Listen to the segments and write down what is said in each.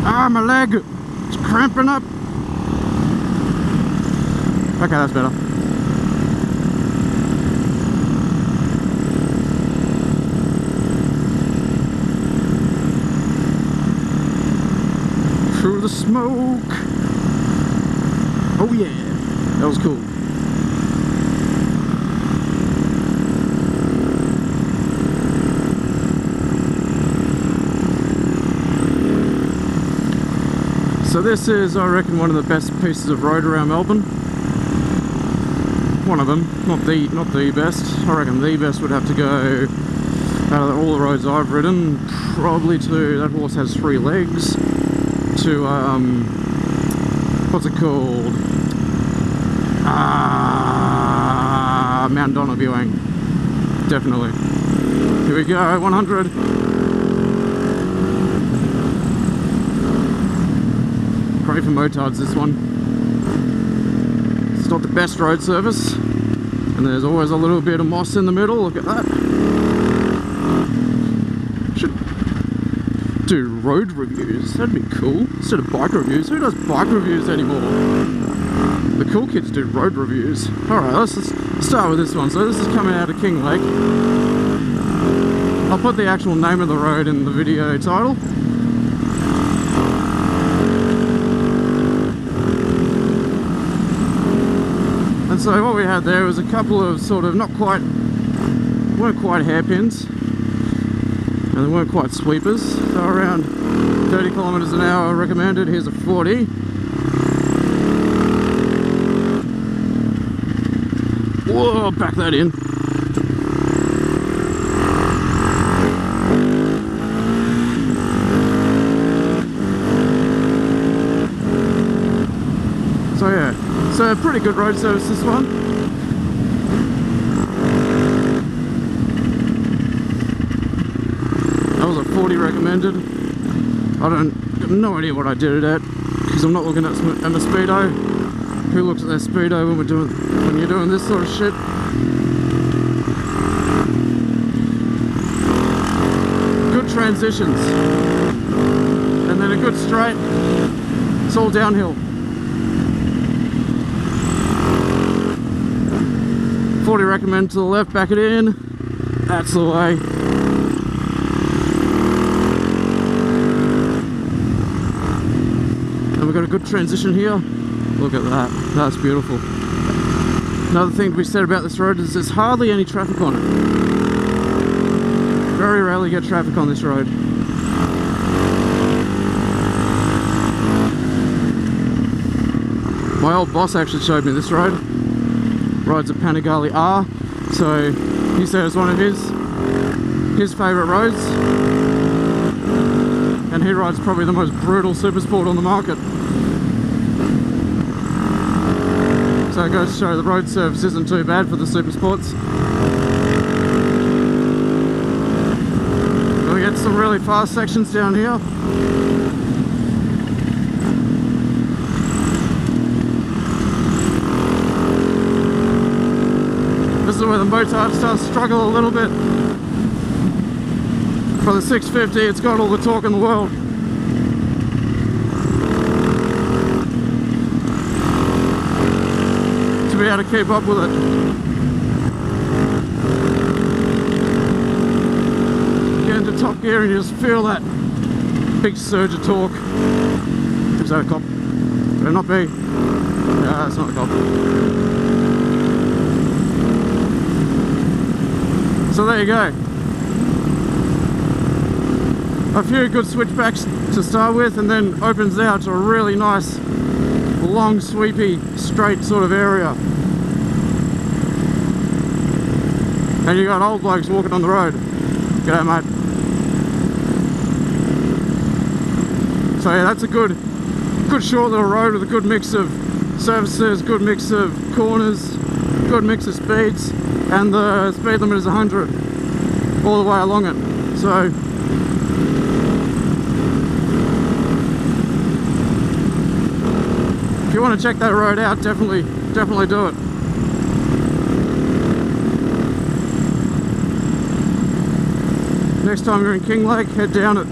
Ah, my leg! It's cramping up! Okay, that's better. Through the smoke! Oh yeah! That was cool. So this is, I reckon, one of the best pieces of road around Melbourne. One of them, not the best. I reckon the best would have to go out of all the roads I've ridden, probably to, that horse has 3 legs, to what's it called? Mount Donna viewing. Definitely. Here we go, 100. Pray for motards, this one. It's not the best road surface, and there's always a little bit of moss in the middle. Look at that. Should do road reviews, that'd be cool, instead of bike reviews. Who does bike reviews anymore? The cool kids do road reviews. Alright, let's start with this one. So this is coming out of Kinglake. I'll put the actual name of the road in the video title. And so what we had there was a couple of sort of weren't quite hairpins, and they weren't quite sweepers. So around 30 kilometers an hour recommended. Here's a 40. Whoa, back that in. So yeah, so pretty good road service, this one. That was a 40 recommended. I have no idea what I did it at, because I'm not looking at my speedo. Who looks at their speedo when you're doing this sort of shit? Good transitions, and then a good straight. It's all downhill. 40 recommend to the left, back it in. That's the way. And we've got a good transition here. Look at that. That's beautiful. Another thing to be said about this road is there's hardly any traffic on it. Very rarely get traffic on this road. My old boss actually showed me this road. Rides a Panigale R, so he said it's one of his favourite roads, and he rides probably the most brutal super sport on the market. So it goes to show the road surface isn't too bad for the super sports. We get some really fast sections down here. This is where the motard starts to struggle a little bit. For the 650, it's got all the torque in the world. To be able to keep up with it. Get into top gear and you just feel that big surge of torque. Is that a cop? Better not be. No, that's not a cop. So there you go. A few good switchbacks to start with, and then opens out to a really nice, long, sweepy, straight sort of area. And you got old blokes walking on the road. G'day, mate. So yeah, that's a good short little road with a good mix of surfaces, good mix of corners, good mix of speeds. And the speed limit is 100 all the way along it. So if you want to check that road out, definitely do it. Next time you're in Kinglake, head down it.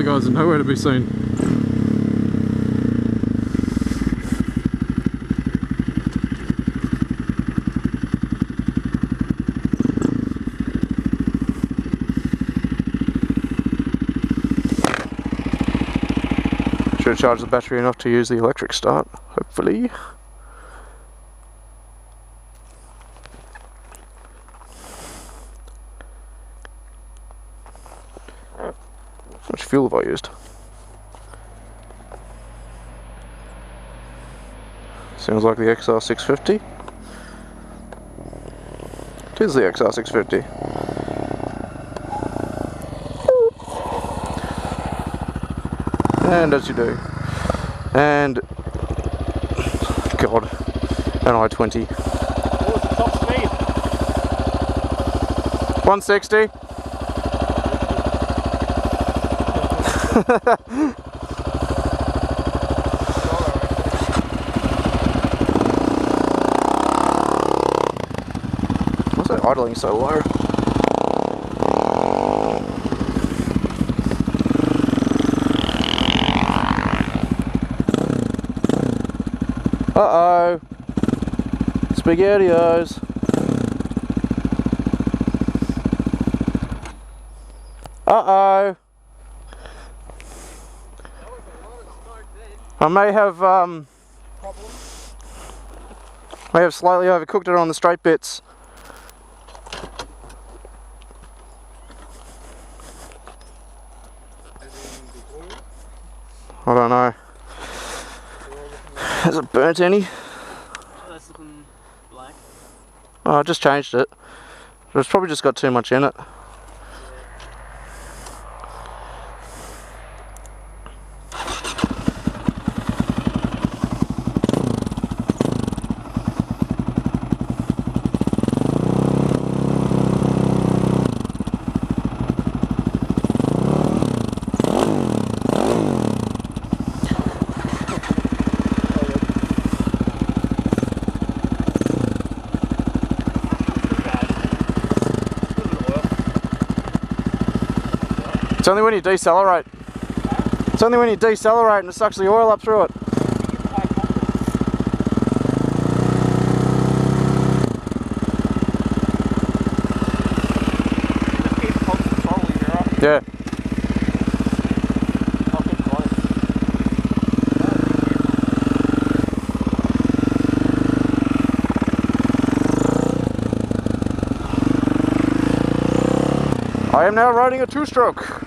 guys are nowhere to be seen. Should charge the battery enough to use the electric start, hopefully. How much fuel have I used? Sounds like the XR650. It is the XR650. And as you do. And God, an I-20. What was the top speed? 160. Why's that idling so low? Uh-oh. SpaghettiOs. Uh-oh. I may have slightly overcooked it on the straight bits. I don't know. Has it burnt any? Oh, that's looking black. Oh, I just changed it. It's probably just got too much in it. It's only when you decelerate. It's only when you decelerate and it sucks the oil up through it. Yeah. I am now riding a two-stroke.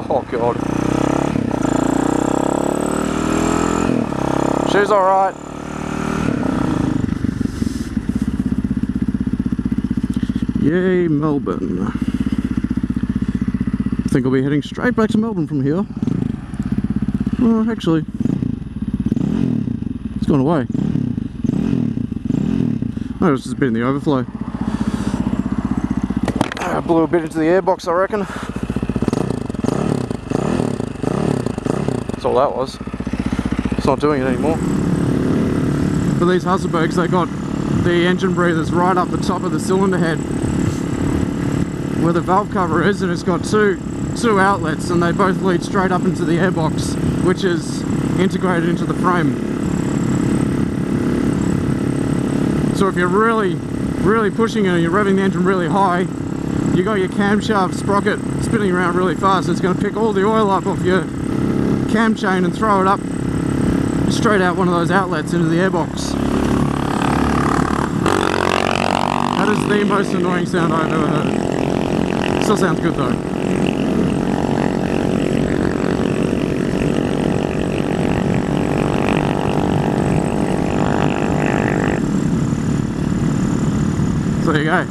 Oh God. She's alright. Yay, Melbourne. I think I'll be heading straight back to Melbourne from here. Well, actually, it's gone away. Oh, it's just been in the overflow. I blew a bit into the airbox, I reckon. That's all that was. It's not doing it anymore. For these Husabergs, they got the engine breathers right up the top of the cylinder head where the valve cover is, and it's got two outlets, and they both lead straight up into the airbox, which is integrated into the frame. So if you're really pushing it and you're revving the engine really high, you got your camshaft sprocket spinning around really fast. It's going to pick all the oil up off your cam chain and throw it up straight out one of those outlets into the airbox. That is the most annoying sound I've ever heard. Still sounds good though. So there you go.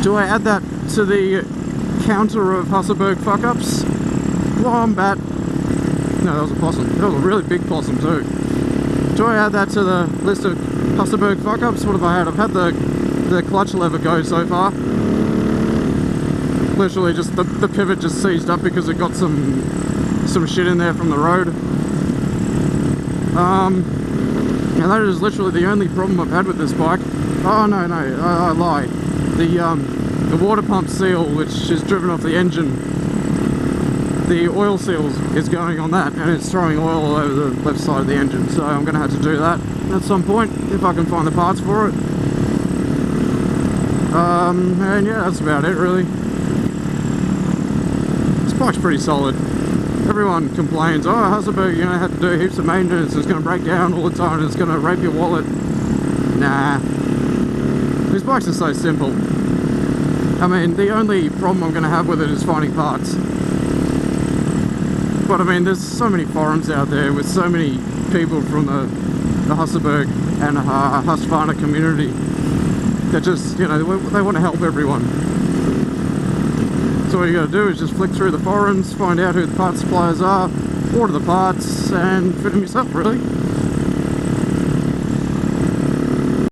Do I add that to the counter of Husaberg fuck-ups? Wombat. No, that was a possum. That was a really big possum too. Do I add that to the list of Husaberg fuck-ups? What have I had? I've had the clutch lever go so far. Literally just the pivot just seized up because it got some shit in there from the road. Now that is literally the only problem I've had with this bike. Oh no, I lied. the water pump seal, which is driven off the engine, the oil seal is going on that, and it's throwing oil all over the left side of the engine. So I'm going to have to do that at some point if I can find the parts for it. And yeah, that's about it really. This bike's pretty solid. Everyone complains, oh, Husaberg, you're going to have to do heaps of maintenance, it's going to break down all the time, it's going to rape your wallet. Nah. These bikes are so simple. I mean, the only problem I'm going to have with it is finding parts. But I mean, there's so many forums out there with so many people from the Husaberg and Husqvarna community that just, you know, they want to help everyone. So what you got to do is just flick through the forums, find out who the parts suppliers are, order the parts, and fit them yourself, really.